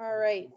All right.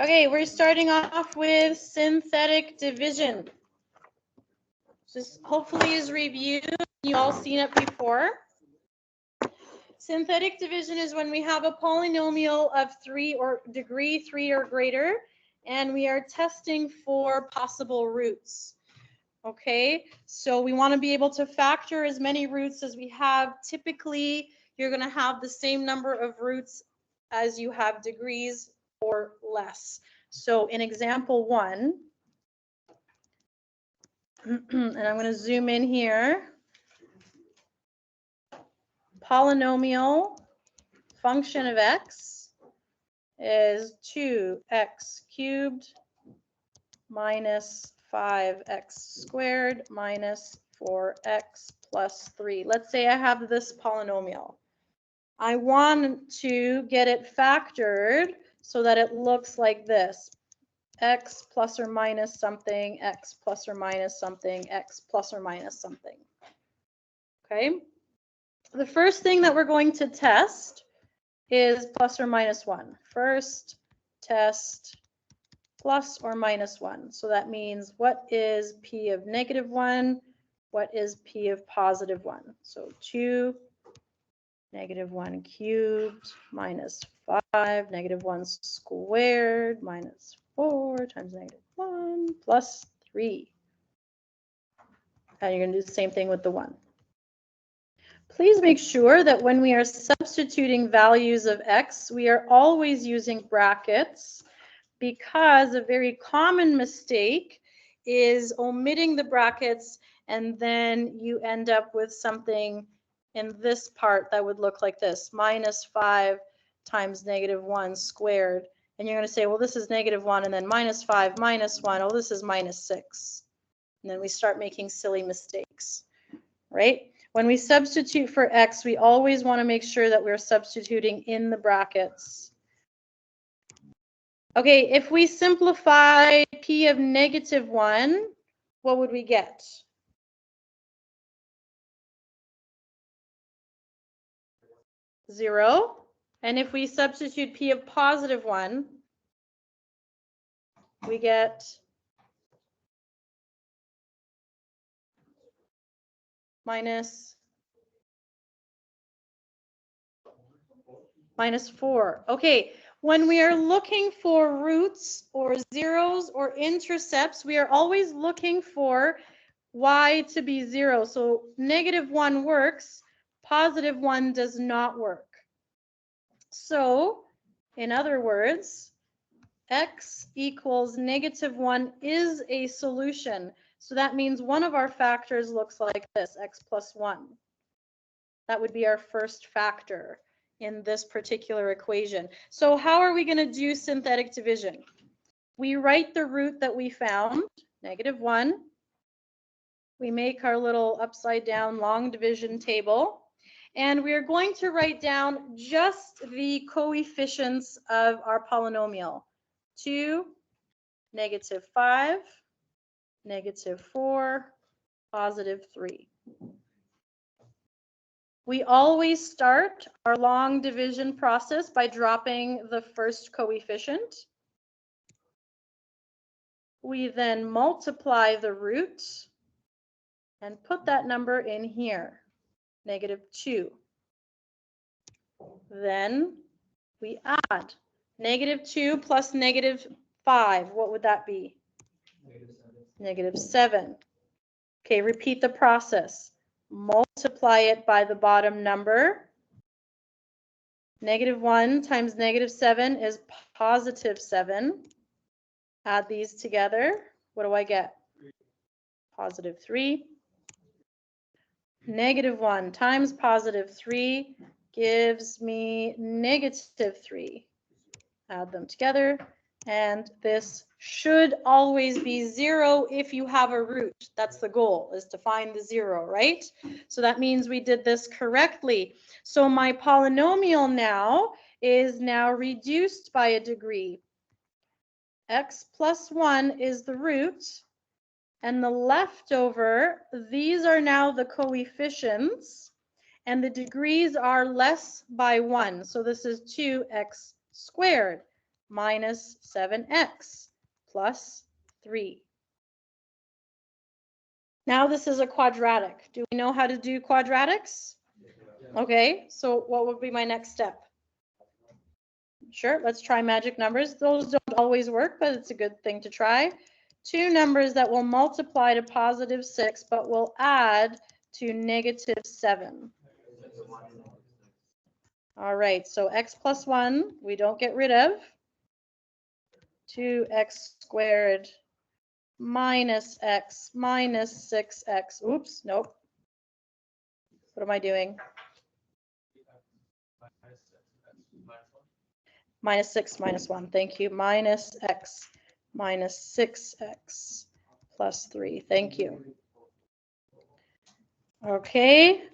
Okay, we're starting off with synthetic division. This hopefully is reviewed. You've all seen it before. Synthetic division is when we have a polynomial of degree 3 or greater, and we are testing for possible roots. Okay, so we want to be able to factor as many roots as we have. Typically, you're going to have the same number of roots as you have degrees or less. So in example 1, and I'm going to zoom in here, polynomial function of x is 2x cubed minus 5x squared minus 4x plus 3. Let's say I have this polynomial. I want to get it factored so that it looks like this. X plus or minus something, x plus or minus something, x plus or minus something. Okay? The first thing that we're going to test is plus or minus 1. First, test plus or minus 1. So that means what is p of negative 1? What is p of positive 1? So 2 negative 1 cubed minus 5 negative 1 squared minus 4 times negative 1 plus 3. And you're going to do the same thing with the 1. Please make sure that when we are substituting values of x, we are always using brackets, because a very common mistake is omitting the brackets, and then you end up with something in this part that would look like this, minus 5 times negative 1 squared. And you're going to say, well, this is negative 1, and then minus 5 minus 1. Oh, this is minus 6. And then we start making silly mistakes, right? When we substitute for x, we always want to make sure that we're substituting in the brackets. Okay, if we simplify p of negative 1, what would we get? Zero. And if we substitute p of positive 1, we get minus 4. Okay, when we are looking for roots or zeros or intercepts, we are always looking for y to be 0. So negative 1 works, positive 1 does not work. So, in other words, x equals negative 1 is a solution. So that means one of our factors looks like this, x plus 1. That would be our first factor in this particular equation. So how are we going to do synthetic division? We write the root that we found, negative 1. We make our little upside down long division table. And we're going to write down just the coefficients of our polynomial. 2, negative 5, negative 4, positive 3. We always start our long division process by dropping the first coefficient. We then multiply the root and put that number in here, negative 2. Then we add negative 2 plus negative 5. What would that be? Negative 7. Okay, repeat the process. Multiply it by the bottom number. Negative 1 times negative 7 is positive 7. Add these together. What do I get? Positive 3. Negative 1 times positive 3 gives me negative 3. Add them together. And this should always be 0 if you have a root. That's the goal, is to find the 0, right? So that means we did this correctly. So my polynomial now is now reduced by a degree. X plus 1 is the root, and the leftover, these are now the coefficients. and the degrees are less by 1. So this is 2x squared minus 7x plus 3. Now this is a quadratic. Do we know how to do quadratics? Okay, so what would be my next step? Sure, let's try magic numbers. Those don't always work, but it's a good thing to try. Two numbers that will multiply to positive 6, but will add to negative 7. All right, so x plus 1, we don't get rid of. 2x squared minus x minus 6x. Oops, nope. What am I doing? Minus 6 minus 1. Thank you. Minus x minus 6x plus 3. Thank you. Okay,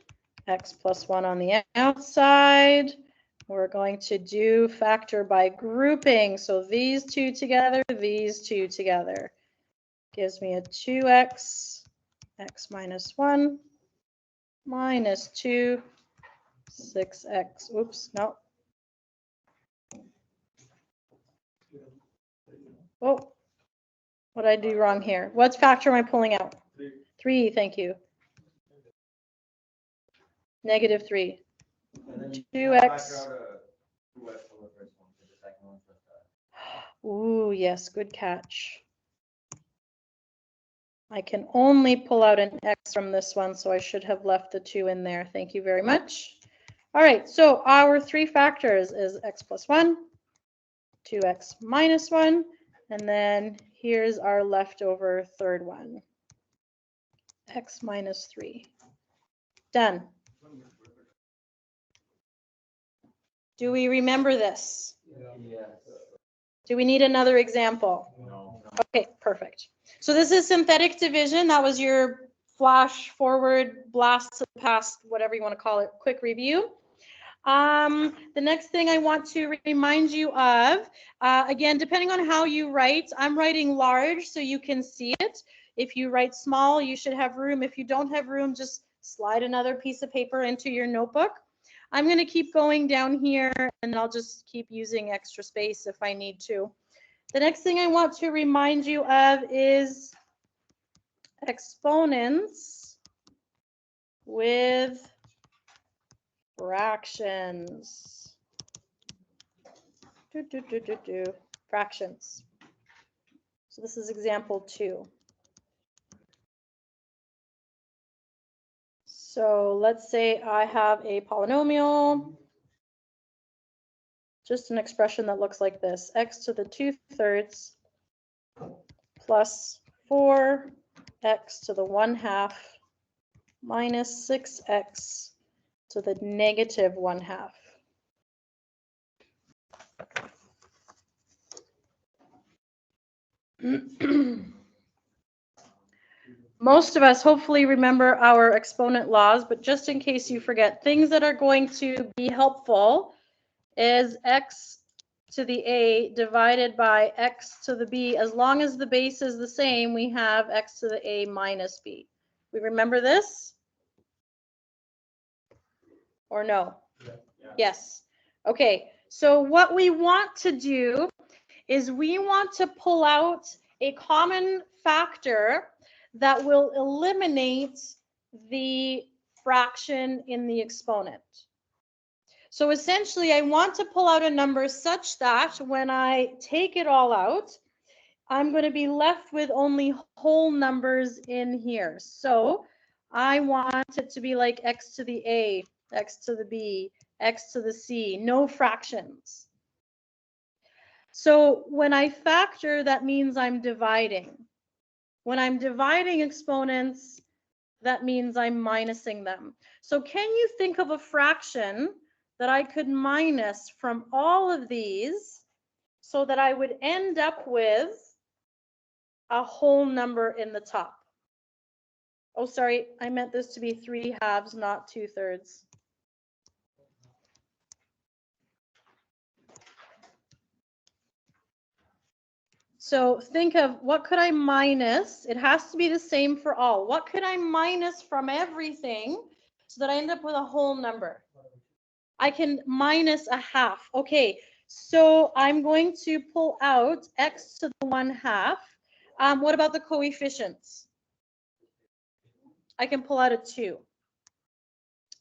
x plus 1 on the outside. We're going to do factor by grouping. So these two together, gives me a 2x, x minus 1, minus 2, 6x. Oops, no. Oh, what did I do wrong here? What factor am I pulling out? 3, thank you. Negative 3. 2x. Ooh, yes, good catch. I can only pull out an x from this one, so I should have left the 2 in there. Thank you very much. All right, so our 3 factors is x plus 1, 2x minus 1, and then here's our leftover third one, x minus 3. Done. Do we remember this? Yes. Do we need another example? No. Okay, perfect. So this is synthetic division. That was your flash forward, blast to the past, whatever you want to call it, quick review. The next thing I want to remind you of, again, depending on how you write, I'm writing large so you can see it. If you write small, you should have room. If you don't have room, just slide another piece of paper into your notebook. I'm going to keep going down here, and I'll just keep using extra space if I need to. The next thing I want to remind you of is exponents with fractions. Fractions. So this is example 2. So let's say I have a polynomial, just an expression that looks like this, x to the 2/3 plus 4x to the 1/2 minus 6x to the negative 1/2. Most of us hopefully remember our exponent laws, but just in case you forget, things that are going to be helpful is x to the a divided by x to the b. As long as the base is the same, we have x to the a minus b. We remember this? Or no? Yeah. Yes. Okay, so what we want to do is we want to pull out a common factor that will eliminate the fraction in the exponent. So essentially, I want to pull out a number such that when I take it all out, I'm going to be left with only whole numbers in here. So I want it to be like x to the a, x to the b, x to the c, no fractions. So when I factor, that means I'm dividing. When I'm dividing exponents, that means I'm minusing them. So can you think of a fraction that I could minus from all of these so that I would end up with a whole number in the top? Oh, sorry, I meant this to be 3/2, not 2/3. So think of what could I minus? It has to be the same for all. What could I minus from everything so that I end up with a whole number. I can minus a half. Okay, so I'm going to pull out x to the 1/2. What about the coefficients? I can pull out a 2.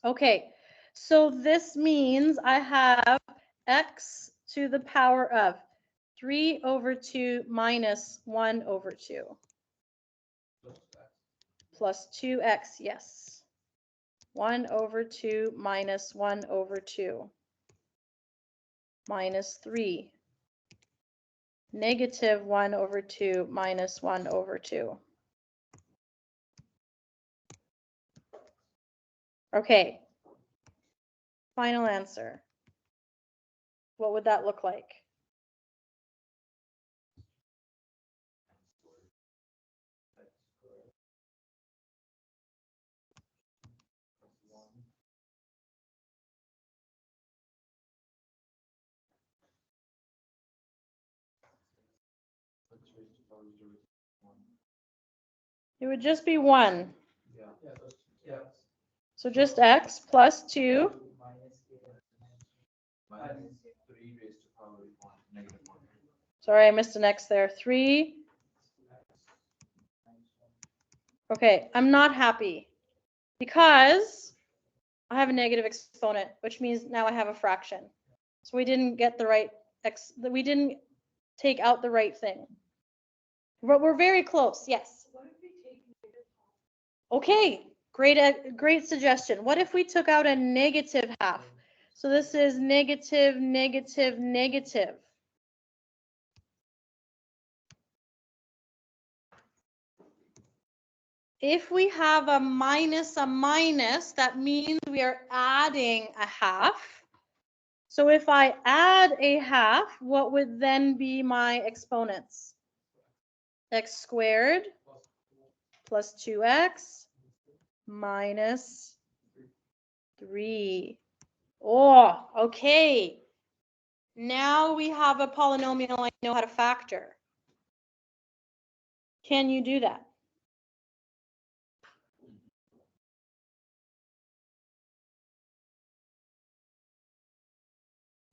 Okay, so this means I have x to the power of 3/2 minus 1/2 plus 2x, yes. 1/2 minus 1/2 minus 3. Negative 1/2 minus 1/2. Okay, final answer. What would that look like? It would just be 1. So just x plus 2. Sorry, I missed an x there. 3. Okay, I'm not happy because I have a negative exponent, which means now I have a fraction. So we didn't get the right x, we didn't take out the right thing. But we're very close, yes. Okay, great suggestion. What if we took out a negative half? So this is negative, negative, negative. If we have a minus, that means we are adding a half. So if I add a half, what would then be my exponents? X squared plus 2x minus 3. Oh, okay. Now we have a polynomial I know how to factor. Can you do that?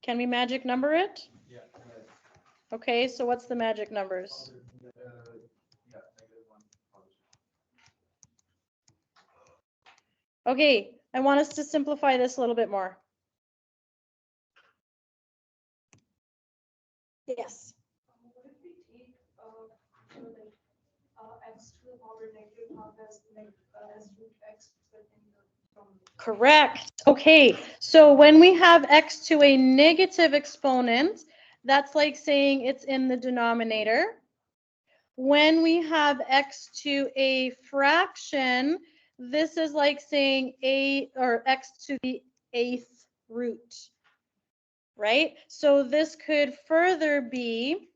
Can we magic number it? Yeah. Okay, so what's the magic numbers? Okay, I want us to simplify this a little bit more. Yes. What if we take x to the power negative half as root x within the denominator? Correct. Okay, so when we have x to a negative exponent, that's like saying it's in the denominator. When we have x to a fraction, this is like saying x to the 8th root, right? So this could further be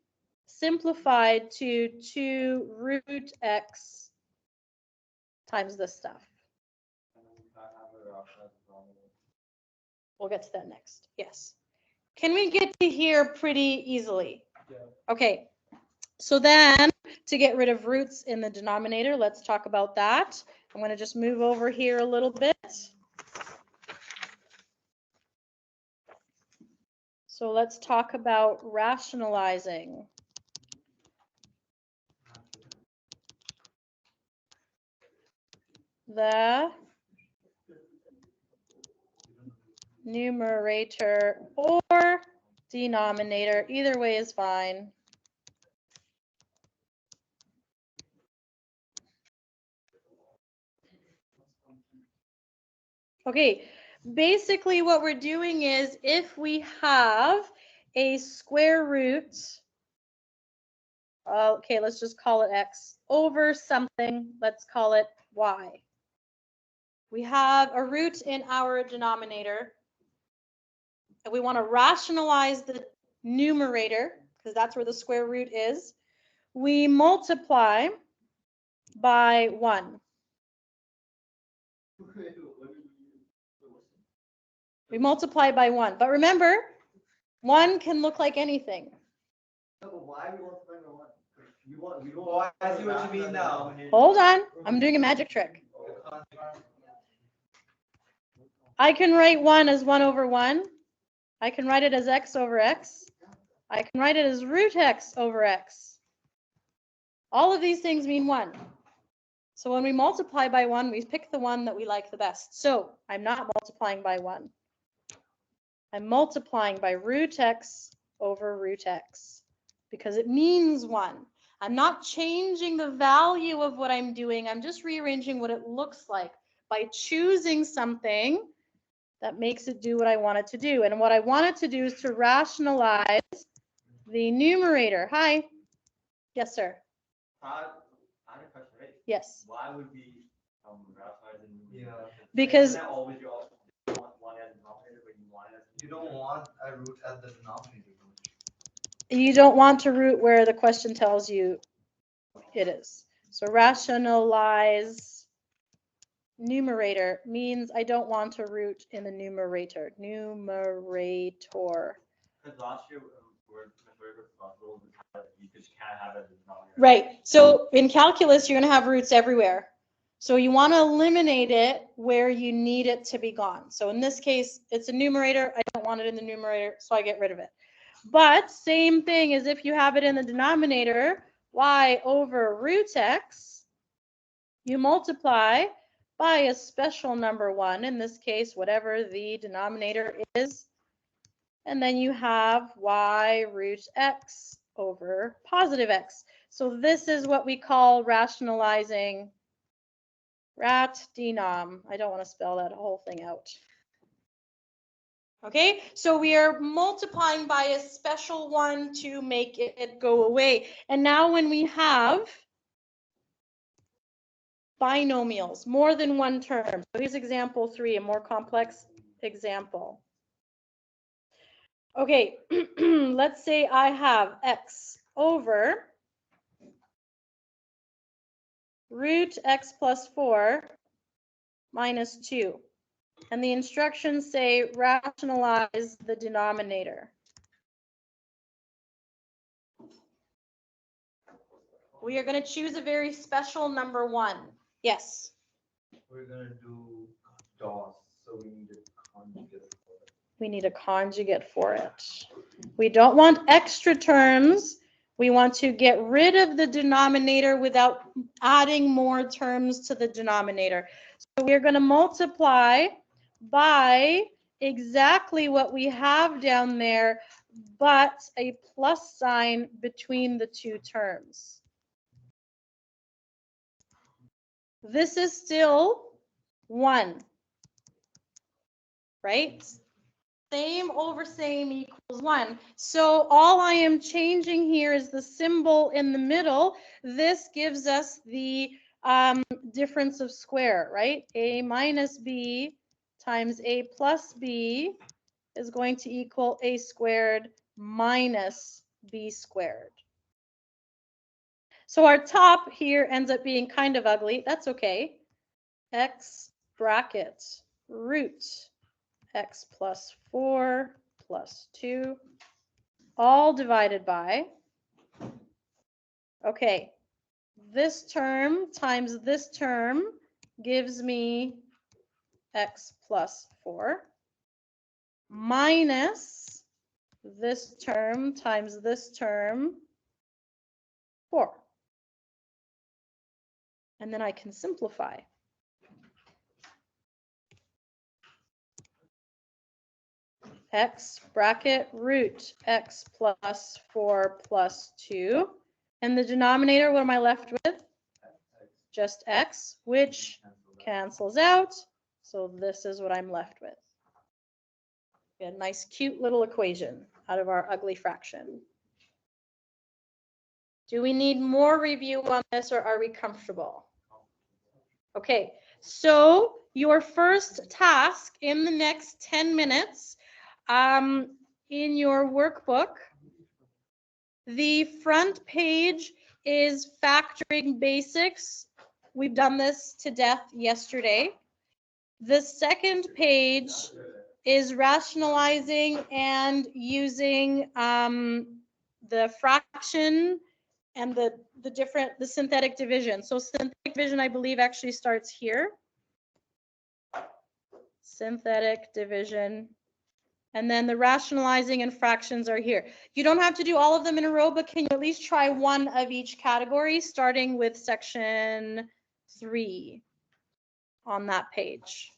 simplified to 2 root x times this stuff. We'll get to that next. Yes. Can we get to here pretty easily? Yeah. Okay. So then to get rid of roots in the denominator, let's talk about that. I'm going to just move over here a little bit. So let's talk about rationalizing. The numerator or denominator, either way is fine. Okay, basically what we're doing is if we have a square root, okay, let's just call it x, over something, let's call it y. We have a root in our denominator, and we want to rationalize the numerator, because that's where the square root is. We multiply by 1. We multiply by 1. But remember, 1 can look like anything. Oh, I see what you mean now. Hold on. I'm doing a magic trick. I can write 1 as 1 over 1. I can write it as x over x. I can write it as root x over x. All of these things mean 1. So when we multiply by 1, we pick the one that we like the best. So I'm not multiplying by 1. I'm multiplying by root x over root x because it means 1. I'm not changing the value of what I'm doing. I'm just rearranging what it looks like by choosing something that makes it do what I want it to do. And what I want it to do is to rationalize the numerator. Hi. Yes, sir. I had a question, right? Yes. Why would we rationalize the numerator? Yeah. Because Isn't that always you also want one as a denominator, but you want it as You don't want a root at the denominator. you don't want to root where the question tells you it is. So rationalize numerator means I don't want to root in the numerator. Numerator. Because last year, you just can't have it as a denominator. Right. So in calculus, you're going to have roots everywhere. So you want to eliminate it where you need it to be gone. So in this case, it's a numerator. I don't want it in the numerator, so I get rid of it. But same thing as if you have it in the denominator, y over root x, you multiply by a special number 1, in this case, whatever the denominator is, and then you have y root x over positive x. So this is what we call rationalizing rat denom. I don't want to spell that whole thing out. Okay, so we are multiplying by a special one to make it go away. And now when we have binomials, more than one term. So here's example 3, a more complex example. Okay, let's say I have x over root x plus 4 minus 2. And the instructions say rationalize the denominator. We are going to choose a very special number 1. Yes. We're going to do DOS, so we need a conjugate for it. We need a conjugate for it. We don't want extra terms. We want to get rid of the denominator without adding more terms to the denominator. So we're going to multiply by exactly what we have down there, but a plus sign between the two terms. This is still 1, right? Same over same equals 1. So all I am changing here is the symbol in the middle. This gives us the difference of square, right? A minus b times a plus b is going to equal a squared minus b squared. So our top here ends up being kind of ugly. That's okay. X bracket root x plus 4 plus 2, all divided by, okay, this term times this term gives me x plus 4 minus this term times this term, 4. And then I can simplify. X bracket root x plus 4 plus 2. And the denominator, what am I left with? Just x, which cancels out. So this is what I'm left with. A nice, cute little equation out of our ugly fraction. Do we need more review on this, or are we comfortable? Okay, so your first task in the next 10 minutes in your workbook, the front page is factoring basics. We've done this to death yesterday. The second page is rationalizing and using the fraction and the synthetic division. So synthetic division, I believe, actually starts here. synthetic division. And then the rationalizing and fractions are here. You don't have to do all of them in a row, but can you at least try one of each category, starting with section 3 on that page?